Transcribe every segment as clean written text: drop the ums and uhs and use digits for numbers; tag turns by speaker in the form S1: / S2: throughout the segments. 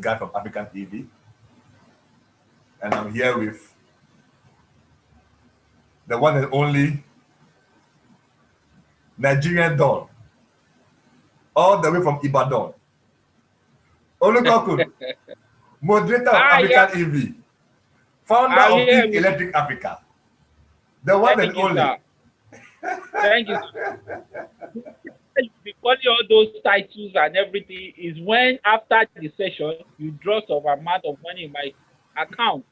S1: guy from AfricaNEV, and I'm here with the one and only Nigerian Don, all the way from Ibadan. Olukokun, moderator of
S2: Yeah,
S1: AfricaNEV, founder
S2: I'm
S1: of
S2: here
S1: Think
S2: with
S1: Electric Africa, the one and
S2: thank you,
S1: only.
S2: sir. Thank you. Calling all those titles and everything is when after the session you draw some amount of money in my account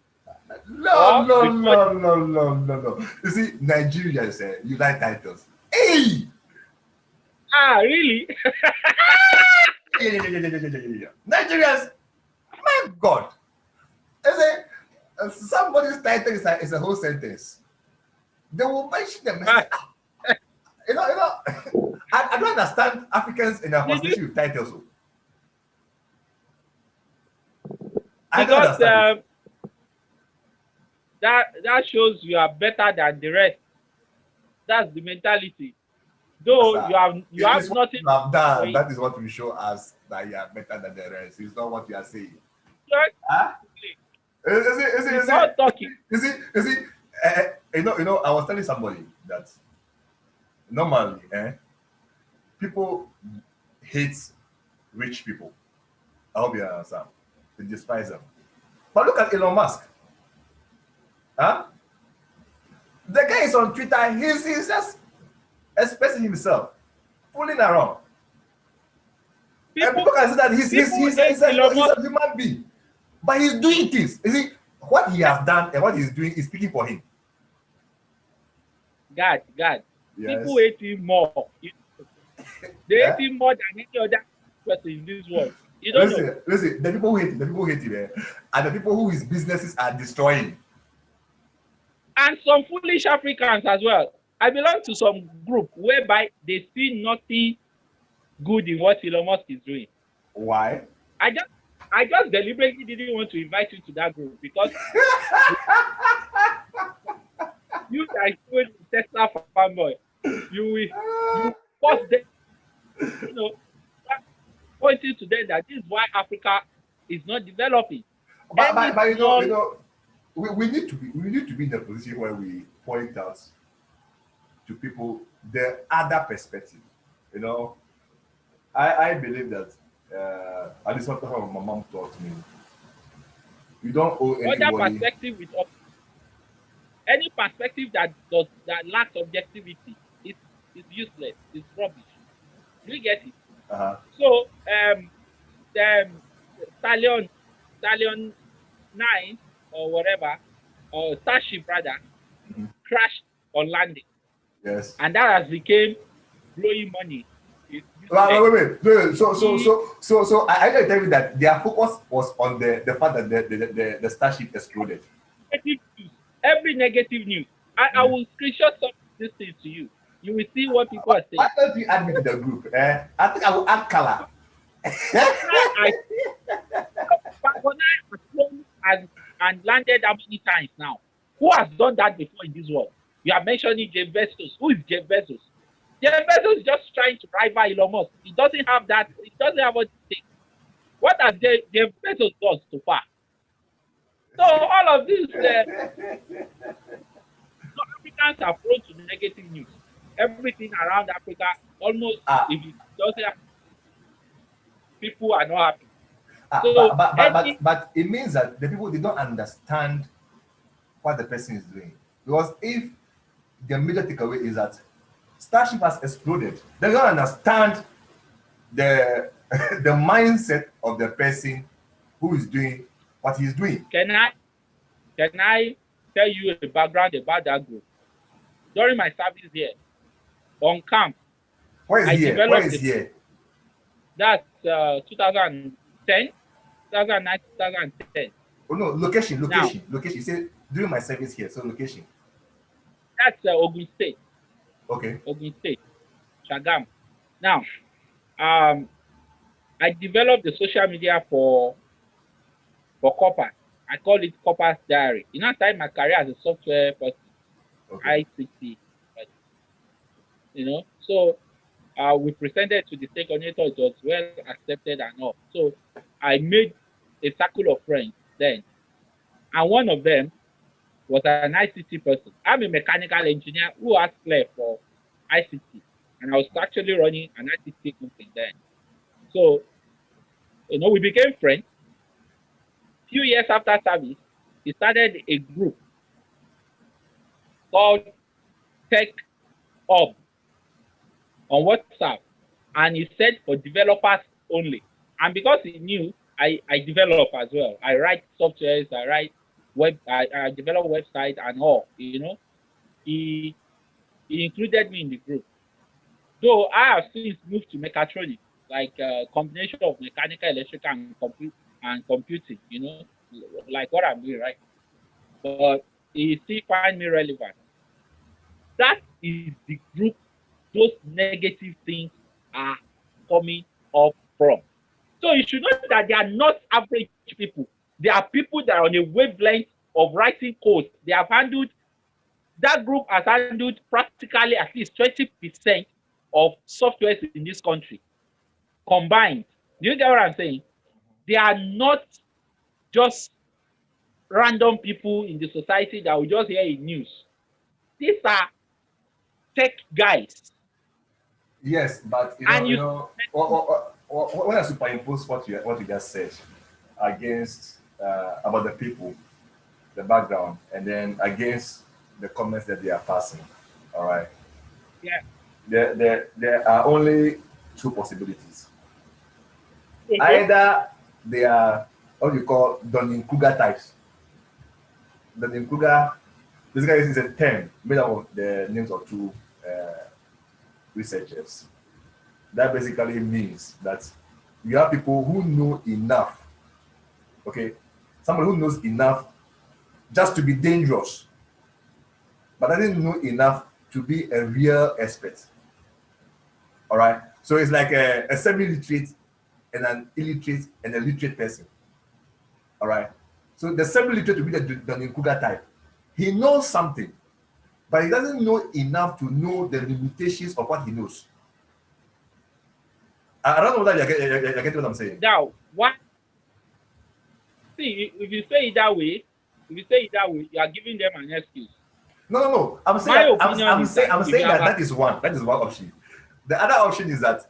S1: No,
S2: or
S1: no,
S2: before.
S1: no, no, no, no, no. You see, Nigerians, you like titles. Hey!
S2: Really?
S1: Yeah. Nigerians, my God. I say, somebody's title is a whole sentence. They will mention them.
S2: Ah,
S1: I don't understand Africans in their
S2: did you?
S1: fascination with titles. Oh. I don't
S2: Because
S1: understand it.
S2: that shows you are better than the rest. That's the mentality. Though
S1: Sir,
S2: you
S1: it
S2: have
S1: is what
S2: nothing
S1: you have
S2: for
S1: done.
S2: it.
S1: That is what will show us that you are better than the rest. It's not what you are saying.
S2: Just
S1: Huh? Is it, is it,
S2: it's
S1: is it,
S2: not talking.
S1: is it, I was telling somebody that normally, people hate rich people. I hope you understand. They despise them. But look at Elon Musk. Huh? The guy is on Twitter. He's just expressing himself, fooling around. And
S2: People
S1: people can see that
S2: people hate Elon
S1: he's
S2: Musk.
S1: a human being. But he's doing things. You see, what he has done and what he's doing is speaking for him.
S2: God. People
S1: Yes.
S2: hate him more. They hate
S1: Eh?
S2: him more than any other person in this world. You don't know.
S1: Listen, the people who hate him, are the people who his businesses are destroying.
S2: And some foolish Africans as well. I belong to some group whereby they see nothing good in what Elon Musk is doing.
S1: Why?
S2: I just I just deliberately didn't want to invite you to that group because you guys doing Tesla fanboy. You force them, you know, pointing to them that this is why Africa is not developing. Any
S1: But
S2: small
S1: we need to be in a position where we point out to people the other perspective. You know, I believe that at least what my mom taught me. You don't owe
S2: other
S1: anybody.
S2: perspective with any perspective that lacks objectivity is useless, is rubbish. Do you get it?
S1: Uh-huh.
S2: So the Stallion 9 or whatever, or Starship rather,
S1: Mhm.
S2: crashed on landing.
S1: Yes.
S2: And that has become blowing money. It's useless.
S1: Wait.
S2: He
S1: I can tell you that their focus was on the fact that the starship exploded.
S2: negative news. Every negative news. I
S1: Eh.
S2: will screenshot some of these things to you. You will see what people are
S1: Why
S2: saying.
S1: don't you add me to the group? I think I will add color.
S2: I Falcon 9 has flown and landed how many times now? Who has done that before in this world? You are mentioning Jeff Bezos. Who is Jeff Bezos? Jeff Bezos is just trying to rival Elon Musk. He doesn't have that. He doesn't have what it takes. What has Jeff Bezos done so far? So all of these Africans are prone to negative news. Everything around Africa, almost
S1: ah,
S2: if it doesn't happen, people are not happy.
S1: ah,
S2: So any
S1: but it means that the people they don't understand what the person is doing. Because if the major takeaway is that Starship has exploded, they don't understand the the mindset of the person who is doing what he's doing.
S2: can I tell you a background about that group? During my service here on camp,
S1: Where is
S2: I
S1: here? Where
S2: developed
S1: is here?
S2: that's 2010, 2009, 2010.
S1: Oh no,
S2: Now
S1: location. You say during my service here, so location.
S2: that's
S1: Okay.
S2: Ogun State, Shagam. Now I developed the social media for Copper. I call it Copper's Diary. You know, I started my career as a software person,
S1: Okay.
S2: ICT, So we presented to the state coordinator. It was well accepted and all. So I made a circle of friends then, and one of them was an ICT person. I'm a mechanical engineer who asked Claire for ICT, and I was actually running an ICT company then. So, we became friends. Few years after service, he started a group called Tech Hub on WhatsApp, and he said for developers only. And because he knew I develop as well, I write softwares, I write I develop websites and all. He he included me in the group. Though I have since moved to mechatronics, like a combination of mechanical, electrical, and computing. Like what I'm doing right. But he still find me relevant. That is the group those negative things are coming up from. So you should know that they are not average people. They are people that are on a wavelength of writing code. They have handled that group has handled practically at least 20% of softwares in this country combined. Do you get what I'm saying? They are not just random people in the society that will just hear in news. These are tech guys.
S1: Yes, but
S2: And you
S1: when I superimpose what you just said against about the people, the background, and then against the comments that they are passing, all right,
S2: yeah.
S1: there are only two possibilities.
S2: Okay.
S1: Either they are what you call Dunning-Kruger types. Dunning-Kruger, this guy is a term made up of the names of two uh, researchers. That basically means that you have people who know enough, okay? Somebody who knows enough just to be dangerous, but doesn't know enough to be a real expert. All right. So it's like a semi-literate and an illiterate and a literate person. All right. So the semi-literate will be the Dunning-Kruger type. He knows something, but he doesn't know enough to know the limitations of what he knows. I don't know whether you're getting what I'm saying.
S2: Now, what? See, if you say it that way, you are giving them an excuse.
S1: No, no, no. I'm saying
S2: My
S1: that
S2: opinion is that
S1: I'm
S2: if you
S1: saying
S2: have
S1: that
S2: a,
S1: that is one option. The other option is that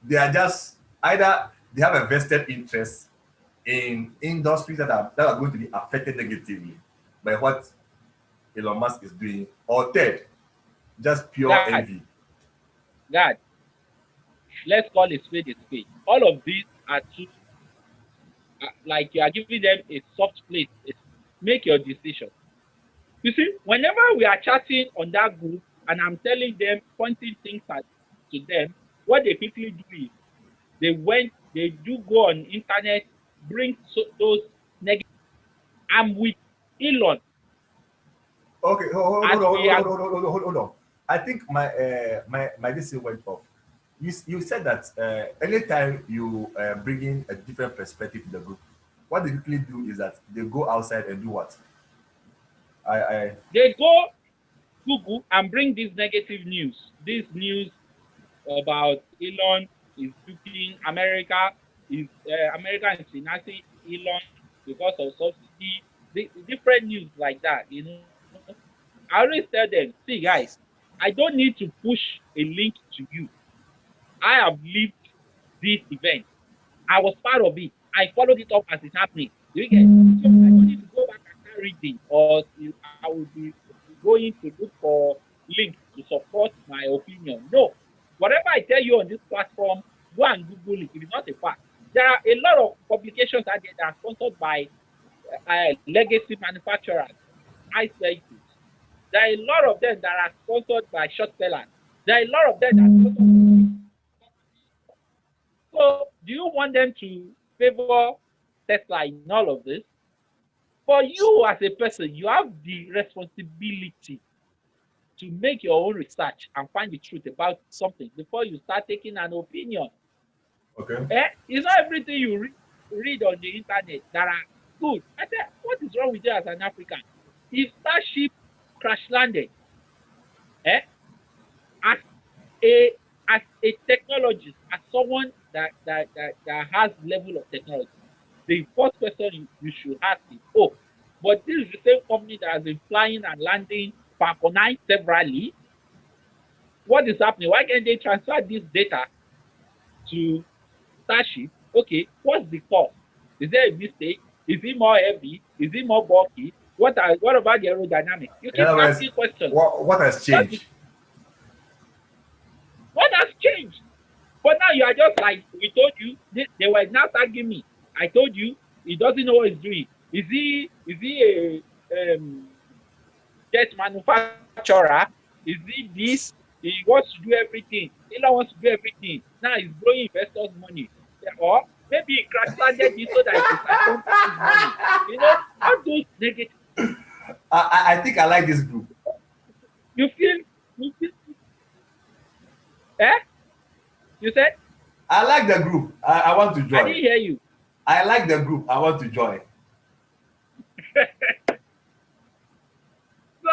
S1: they are just either they have a vested interest in industries that are going to be affected negatively by what Elon Musk is doing, or third, just pure
S2: God,
S1: envy.
S2: God, let's call a spade a spade. All of these are too, like you are giving them a soft place. Make your decision. You see, whenever we are chatting on that group and I'm telling them, pointing things at to them, what they quickly do is they do go on internet, bring those negative. I'm with Elon
S1: Okay,
S2: as we are.
S1: hold on. I think my this thing went off. You said that anytime you bring in a different perspective to the group, what they usually do is that they go outside and do what? I
S2: They go Google and bring this negative news. This news about Elon is duping America. Is America is financing Elon because of subsidy? Different news like that. I always tell them, see guys, I don't need to push a link to you. I have lived this event. I was part of it. I followed it up as it's happening. Do you get? So I don't need to go back and start reading, or I will be going to look for links to support my opinion. No. Whatever I tell you on this platform, go and Google it. It is not a fact. There are a lot of publications out there that are sponsored by legacy manufacturers. I say it. There are a lot of them that are sponsored by short sellers. There are a lot of them that are sponsored. So, do you want them to favor Tesla in all of this? For you as a person, you have the responsibility to make your own research and find the truth about something before you start taking an opinion.
S1: okay.
S2: It's not everything you read on the internet that are good. I said, what is wrong with you as an African? If Starship crash landed, eh, as a as a technologist, as someone that has level of technology, the first question you should ask is, oh, but this is the same company that has been flying and landing Falcon 9 severally. What is happening? Why can't they transfer this data to Starship? Okay, what's the cost? Is there a mistake? Is it more heavy? Is it more bulky? What about the aerodynamics? You
S1: In
S2: keep
S1: other words,
S2: asking questions.
S1: what has
S2: That is
S1: changed?
S2: what has changed. But now you are just like, we told you, they were now tagging me. I told you, he doesn't know what he's doing. Is he a jet manufacturer? Is he this? He wants to do everything. Elon wants to do everything. Now he's blowing investors' money. Or maybe he crash landed this so that he could siphon people's money. All those negative.
S1: I think I like this group.
S2: You feel, eh? You said,
S1: I like the group. I want to
S2: I didn't
S1: join.
S2: hear you.
S1: I like the group. I want to join.
S2: So,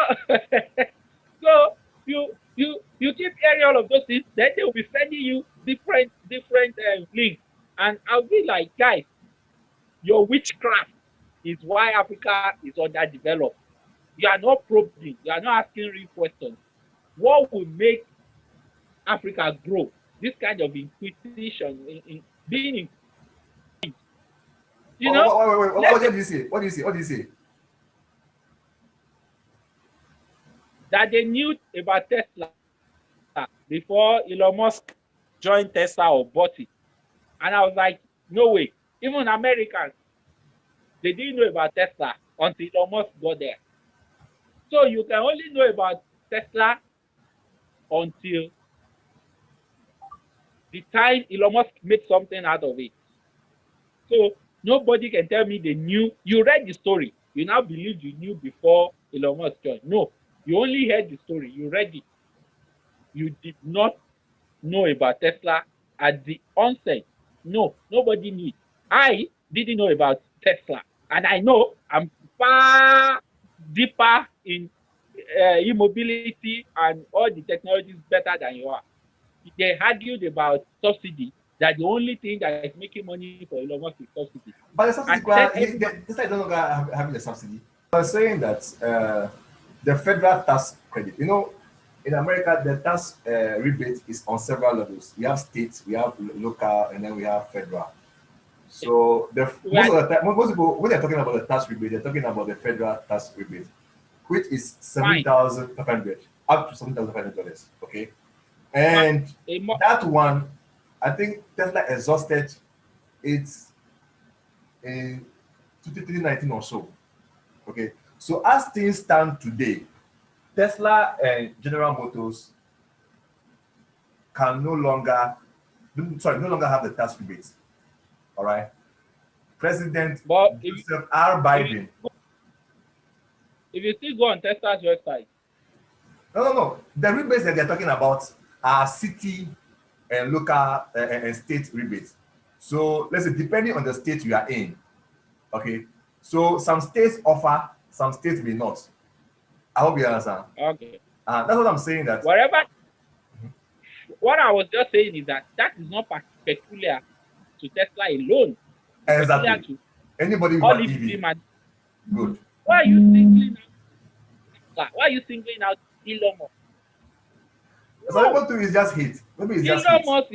S2: so you keep hearing all of those things, then they will be sending you different links, and I'll be like, guys, your witchcraft is why Africa is underdeveloped. You are not probing, you are not asking real questions. What will make Africa grow? This kind of inquisition, being in, you know,
S1: What
S2: let's say
S1: did you say? What did you say? What did you say?
S2: that they knew about Tesla before Elon Musk joined Tesla or bought it. And I was like, no way. Even Americans, they didn't know about Tesla until Elon Musk got there. So you can only know about Tesla until the time Elon Musk made something out of it. So nobody can tell me they knew. You read the story. You now believe you knew before Elon Musk joined. No, you only heard the story. You read it. You did not know about Tesla at the onset. No, nobody knew it. I didn't know about Tesla. And I know I'm far deeper in e-mobility and all the technologies better than you are. They argued about subsidy, that the only thing that is making money for Elon Musk is subsidy.
S1: But the subsidy,
S2: And then everybody,
S1: this is no longer having the subsidy. I was saying that the federal tax credit, in America, the tax rebate is on several levels. We have states, we have local, and then we have federal. So most
S2: well,
S1: of the time, most people, when they're talking about the tax rebate, they're talking about the federal tax rebate, which is
S2: fine,
S1: 7,500 up to $7,500. Okay,
S2: fine.
S1: and
S2: A mo-
S1: that one, I think Tesla exhausted it in 2019 or so. Okay, so as things stand today, Tesla and General Motors can no longer have the tax rebates. All right, President
S2: but
S1: Joseph R.
S2: if you
S1: Biden.
S2: if you still go on Tesla's website,
S1: No. The rebates that they're talking about are city and local and state rebates. So let's say depending on the state you are in, okay. So some states offer, some states may not. I hope you understand.
S2: okay.
S1: That's what I'm saying. That
S2: Whatever, what I was just saying is that that is not peculiar to Tesla alone. It's peculiar
S1: exactly
S2: to
S1: anybody with
S2: all
S1: an
S2: EV
S1: EV,
S2: man.
S1: good.
S2: Why are you singling out Tesla? Why are you singling out Elon Musk?
S1: Some
S2: No,
S1: people too is just hate. Maybe it's just
S2: Elon
S1: hate.
S2: Musk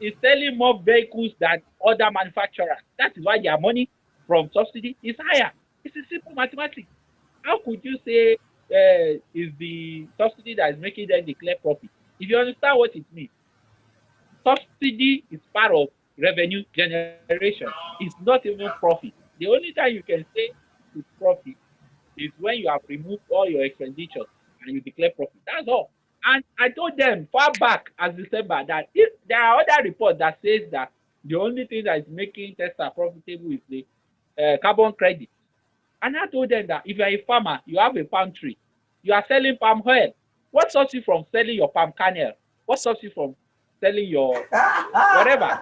S2: is selling more vehicles than other manufacturers. That is why their money from subsidy is higher. It's a simple mathematics. How could you say is the subsidy that is making them declare profit? If you understand what it means, subsidy is part of revenue generation. It's not even profit. The only time you can say it's profit is when you have removed all your expenditures and you declare profit. That's all. And I told them far back as December that if there are other reports that says that the only thing that is making Tesla profitable is the carbon credit. And I told them that if you're a farmer, you have a palm tree, you are selling palm oil. What stops you from selling your palm kernel? What stops you from selling your whatever?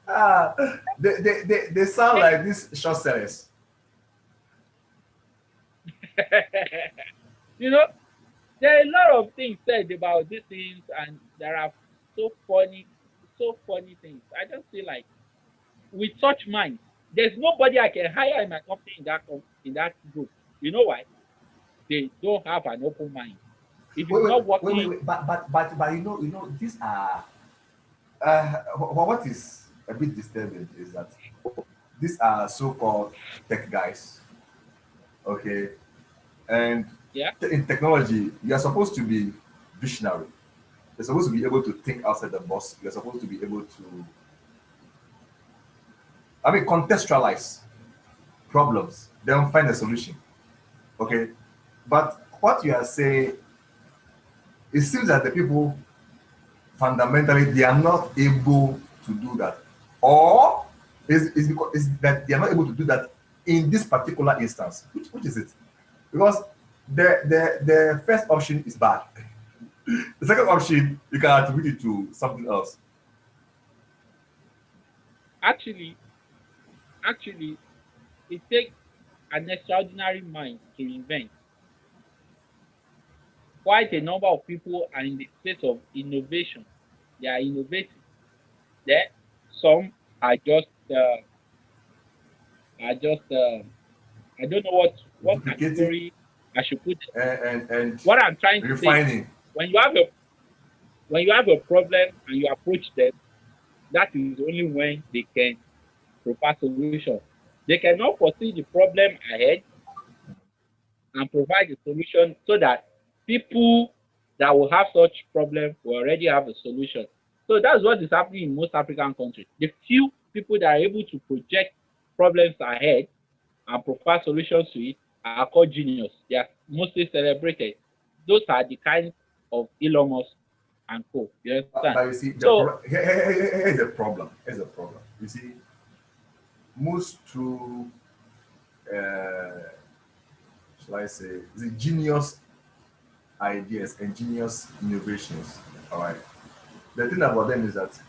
S1: Ah, they sound like these short sellers.
S2: you know, there are a lot of things said about these things, and there are so funny. so funny things. I just feel like with such minds, there's nobody I can hire in my company in that group. You know why? They don't have an open mind. If it's
S1: Wait, wait,
S2: not
S1: wait, wait,
S2: working,
S1: wait. But these are what is a bit disturbing is that these are so-called tech guys, okay? And
S2: yeah,
S1: in technology, you are supposed to be visionary. You're supposed to be able to think outside the box. You're supposed to be able to, contextualize problems, then find a solution. Okay. But what you are saying, it seems that the people fundamentally they are not able to do that. Or is because is that they are not able to do that in this particular instance. Which is it? Because the first option is bad. The second option you can attribute it to something else.
S2: actually, actually, it takes an extraordinary mind to invent. Quite a number of people are in the space of innovation. They are innovating. Then some are just are just I don't know what
S1: Duplicating
S2: category I should put it.
S1: and
S2: What I'm trying to say is
S1: refining.
S2: when you have a when you have a problem and you approach them, that is only when they can provide solution. They cannot foresee the problem ahead and provide a solution so that people that will have such problem will already have a solution. So that's what is happening in most African countries. The few people that are able to project problems ahead and provide solutions to it are called genius. They are mostly celebrated. Those are the kind of Elon Musk and co. You understand?
S1: But you see,
S2: So
S1: here's the problem. Here's the problem. You see, most true, shall I say, the genius ideas and genius innovations. All right. The thing about them is that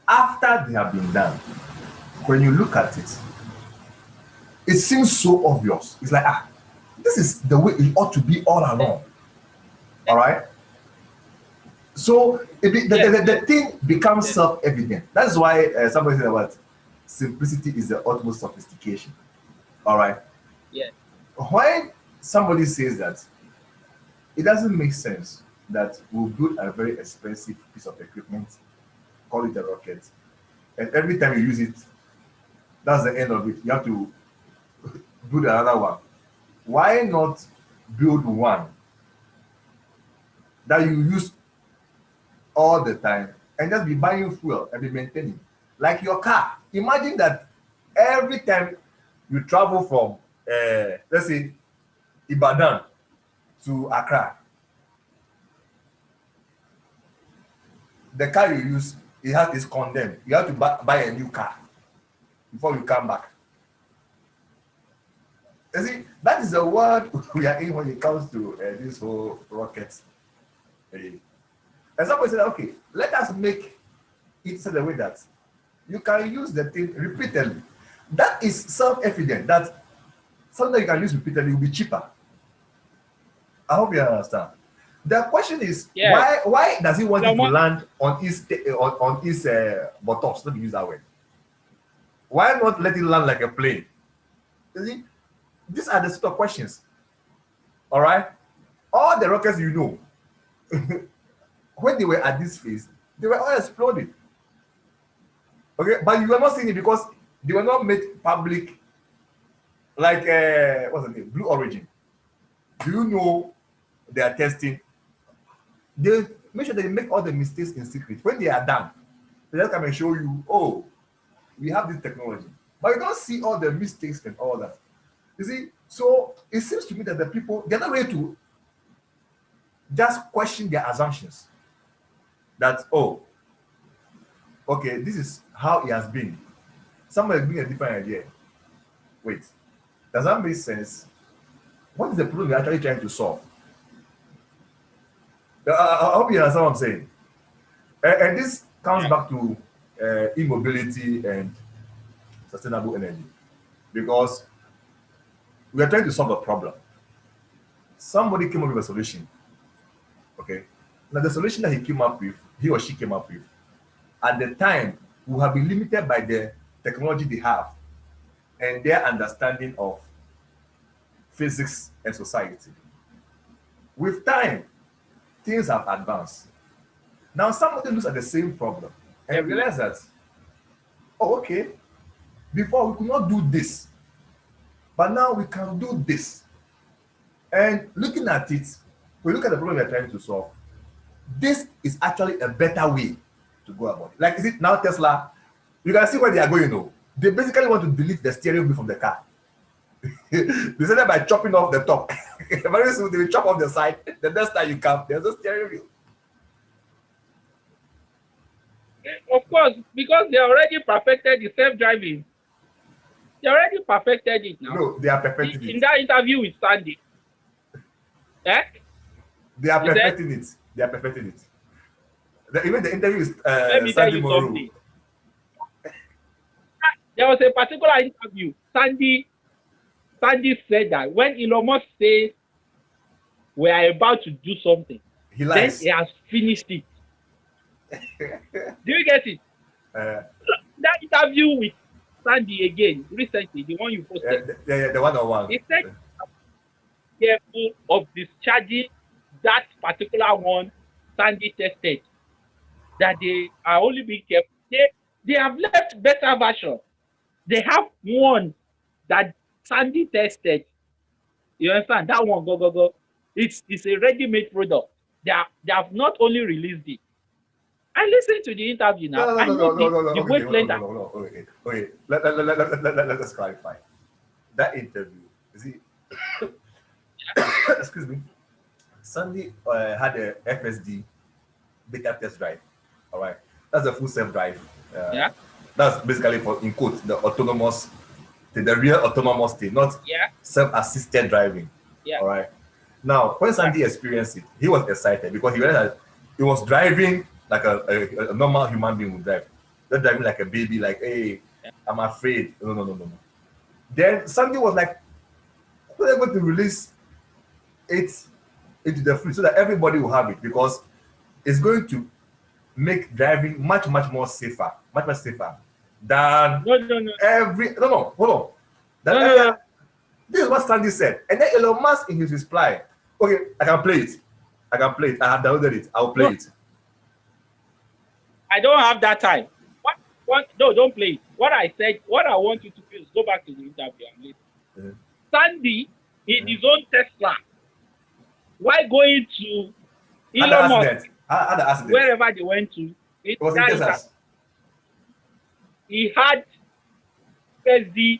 S1: after they have been done, when you look at it, it seems so obvious. It's like, this is the way it ought to be all along. All right. So
S2: yes,
S1: the thing becomes self-evident. That's why somebody said about simplicity is the utmost sophistication. All right.
S2: yes,
S1: When somebody says that, it doesn't make sense that we'll build a very expensive piece of equipment, call it a rocket, and every time you use it, that's the end of it. You have to build another one. Why not build one that you use all the time and just be buying fuel and be maintaining? Like your car. Imagine that every time you travel from, let's say, Ibadan to Accra, the car you use is condemned. You have to buy a new car before you come back. You see, that is the word we are in when it comes to this whole rocket. And somebody said, okay, let us make it such a way that you can use the thing repeatedly. That is self-evident that something you can use repeatedly will be cheaper. I hope you understand. The question is
S2: yes.
S1: why does he want it
S2: Elon
S1: to
S2: Musk,
S1: land on his buttocks? Let me use that word. Why not let it land like a plane? You see, these are the sort of questions. All right, all the rockets when they were at this phase, they were all exploding. Okay, but you were not seeing it because they were not made public. Like what's the name? Blue Origin. Do you know they are testing? They make sure they make all the mistakes in secret. When they are done, they just come and show you, oh, we have this technology. But you don't see all the mistakes and all that. You see, so it seems to me that the people they're not ready to just question their assumptions. That okay, this is how it has been. Somebody bring a different idea. Wait, does that make sense? What is the problem you're actually trying to solve? I hope you understand what I'm saying. And this comes
S2: yeah,
S1: back to immobility and sustainable energy because we are trying to solve a problem. Somebody came up with a solution. Okay. Now the solution that he or she came up with at the time will have been limited by the technology they have and their understanding of physics and society. With time, things have advanced. Now somebody looks at the same problem and
S2: Every
S1: realize that, oh, okay, before we could not do this, but now we can do this. And looking at it, we look at the problem we are trying to solve. This is actually a better way to go about it. Like, is it now Tesla? You can see where they are going now. They basically want to delete the steering wheel from the car. They said that by chopping off the top. Very soon they will chop off the side. The next time you come, there's no steering wheel.
S2: Of course, because they already perfected the self-driving. They already perfected it now.
S1: No, they are perfecting
S2: In
S1: it.
S2: that interview with Sandy, eh?
S1: They are
S2: You said,
S1: perfecting it. They are perfecting it. Even the interview with
S2: let me tell
S1: Sandy
S2: you
S1: Monroe.
S2: something. There was a particular interview. Sandy said that when Elon Musk says we are about to do something,
S1: He
S2: then
S1: lies.
S2: he has finished it. Do you get it? That interview with Sandy again recently, the one you posted,
S1: the one-on-one.
S2: he said careful of discharging that particular one Sandy tested. That they are only being careful. They have left better version. They have one that Sandy tested. You understand? That one, go. It's a ready-made product. They have not only released it. I listened to the interview now.
S1: No.
S2: I know the
S1: Okay,
S2: wavelength.
S1: no. Okay. Let's clarify. That interview, is it? Excuse me. Sandy had a FSD beta test drive. All right, that's a full self drive.
S2: Yeah.
S1: That's basically for, in quote, the autonomous, the real autonomous thing, not
S2: Yeah.
S1: self-assisted driving.
S2: Yeah.
S1: All right. Now, when Sandy experienced it, he was excited because he realized that he was driving like a normal human being would drive. Not driving like a baby, like, hey, I'm afraid. No. Then Sandy was like, we're going to release it into the free so that everybody will have it because it's going to make driving much more safer, much safer than
S2: No.
S1: hold on. Than
S2: No.
S1: This is what Sandy said. And then Elon Musk in his reply, okay, I can play it. I have downloaded it. I'll play it.
S2: I don't have that time. No, don't play it. What I said, what I want you to do is go back to the interview and listen. Sandy, in his own Tesla, why going to Elon Musk, wherever they went to,
S1: it was in Texas.
S2: He had FSD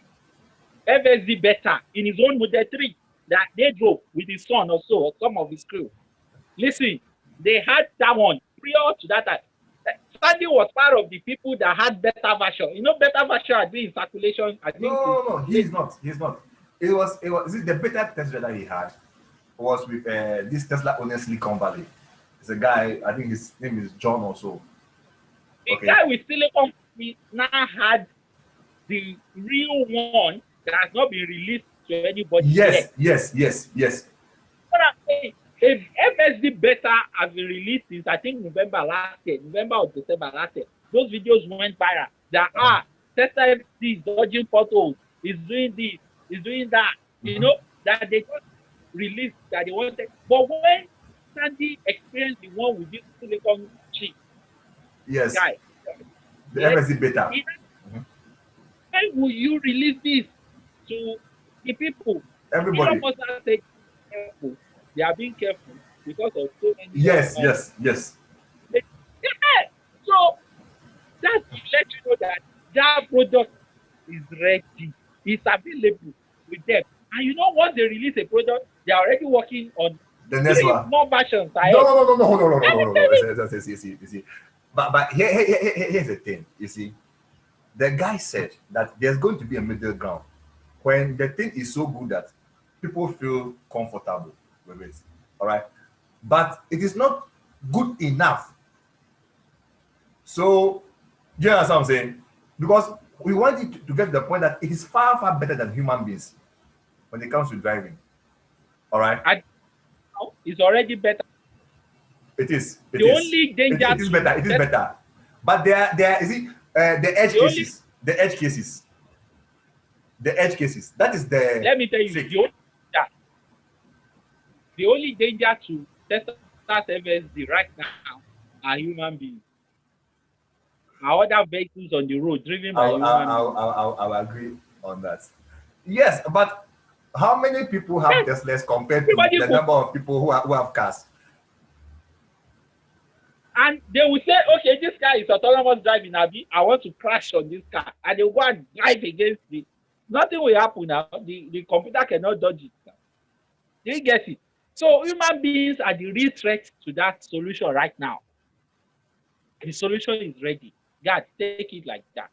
S2: beta in his own Model 3 that they drove with his son or so, or some of his crew. Listen, they had that one prior to that time. Sandy was part of the people that had beta version. You know, beta version had been in circulation. I think
S1: No, he's not. It was the beta test that he had was with this Tesla owner Silicon Valley. It's a guy, I think his name is John or so.
S2: The guy with Silicon Valley now had the real one that has not been released to anybody yet.
S1: Yes.
S2: What I'm saying, if FSD beta has been released since I think November or December last year, those videos went viral. That Tesla FSD is dodging potholes, is doing this, is doing that. You know, that they just released that they wanted. But when Sandy experienced the one with this silicon chip, guy,
S1: the FSD beta.
S2: When will you release this to the people?
S1: Everybody.
S2: Must have said, careful. They are being careful because of so many.
S1: Yes.
S2: Yeah. So that let you know that that product is ready. It's available with them. And you know, once they release a product, they are already working on
S1: the next one.
S2: More versions.
S1: No. You see. But here's the thing. You see, the guy said that there's going to be a middle ground when the thing is so good that people feel comfortable with it. All right, but it is not good enough. So, you know what I'm saying? Because we want it to get to the point that it is far better than human beings when it comes to driving. All right,
S2: and it's already better.
S1: It is.
S2: The only danger
S1: it is better. But there is it the edge
S2: The only,
S1: cases, the edge cases, the edge cases. That is the
S2: let me tell you,
S1: fake.
S2: the only danger to Tesla's FSD right now are human beings. Are other vehicles on the road driven by human beings.
S1: I'll agree on that. Yes, but how many people have
S2: Yes,
S1: Teslas compared to
S2: everybody
S1: the
S2: could,
S1: number of people who have cars?
S2: and they will say, okay, this car is autonomous driving, Abi. I want to crash on this car. And they go and drive against it. Nothing will happen now. The computer cannot dodge it now. Do you get it? So human beings are the real threat to that solution right now. The solution is ready. God, take it like that.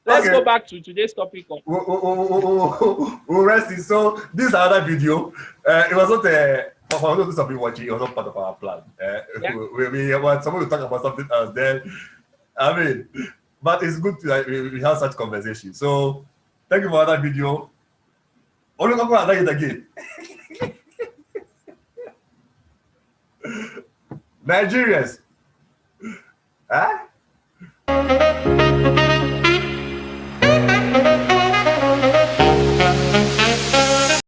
S2: Let's go
S1: Okay,
S2: back to today's topic of
S1: we'll rest it. So this is another video. It was not for those of you watching. It was not part of our plan.
S2: yeah.
S1: We want someone to talk about something else. Then I mean, but it's good to like we have such conversation. So thank you for that video. Olukokun attack it again. Nigerians, huh?